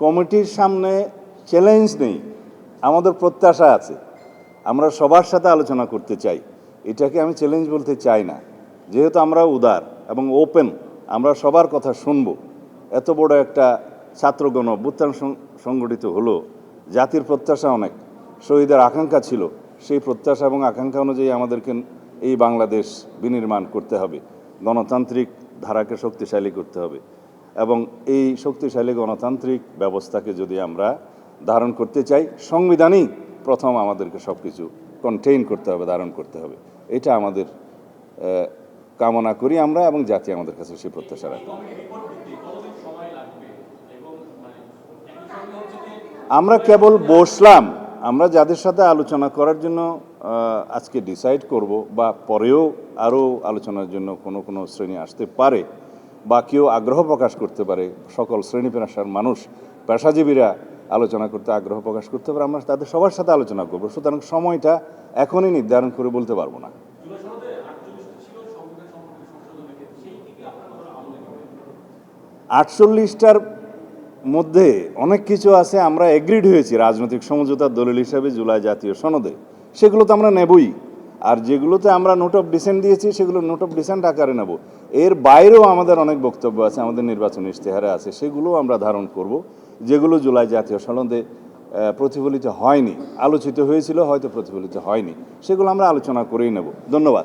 কমিটির সামনে চ্যালেঞ্জ নেই, আমাদের প্রত্যাশা আছে। আমরা সবার সাথে আলোচনা করতে চাই, এটাকে আমি চ্যালেঞ্জ বলতে চাই না। যেহেতু আমরা উদার এবং ওপেন, আমরা সবার কথা শুনব। এত বড় একটা ছাত্রগণ অভ্যুত্থান সংগঠিত হলো, জাতির প্রত্যাশা অনেক, শহীদের আকাঙ্ক্ষা ছিল, সেই প্রত্যাশা এবং আকাঙ্ক্ষা অনুযায়ী আমাদেরকে এই বাংলাদেশ বিনির্মাণ করতে হবে, গণতান্ত্রিক ধারাকে শক্তিশালী করতে হবে। এবং এই শক্তিশালী গণতান্ত্রিক ব্যবস্থাকে যদি আমরা ধারণ করতে চাই, সংবিধানই প্রথম আমাদেরকে সব কিছু কন্টেইন করতে হবে, ধারণ করতে হবে। এটা আমাদের কামনা করি আমরা, এবং জাতি আমাদের কাছে সেই প্রত্যাশা রাখে। আমরা কেবল বসলাম, আমরা যাদের সাথে আলোচনা করার জন্য আজকে ডিসাইড করব, বা পরেও আরও আলোচনার জন্য কোনো শ্রেণী আসতে পারে, বা কেউ আগ্রহ প্রকাশ করতে পারে, সকল শ্রেণী পেশার মানুষ, পেশাজীবীরা আলোচনা করতে আগ্রহ প্রকাশ করতে পারে, আমরা তাদের সবার সাথে আলোচনা করব। সুতরাং সময়টা এখনই নির্ধারণ করে বলতে পারবো না। 48টার মধ্যে অনেক কিছু আছে আমরা এগ্রিড হয়েছি রাজনৈতিক সমঝোতার দলিল হিসাবে জুলাই জাতীয় সনদে, সেগুলো তো আমরা নেবই। আর যেগুলোতে আমরা নোট অফ ডিসেন্ট দিয়েছি, সেগুলো নোট অফ ডিসেন্ট আকারে নেব। এর বাইরেও আমাদের অনেক বক্তব্য আছে, আমাদের নির্বাচনী ইশতেহারে আছে, সেগুলো আমরা ধারণ করব, যেগুলো জুলাই জাতীয় সনদে প্রতিফলিত হয়নি, আলোচিত হয়েছিল, হয়তো প্রতিফলিত হয়নি, সেগুলো আমরা আলোচনা করেই নেব। ধন্যবাদ।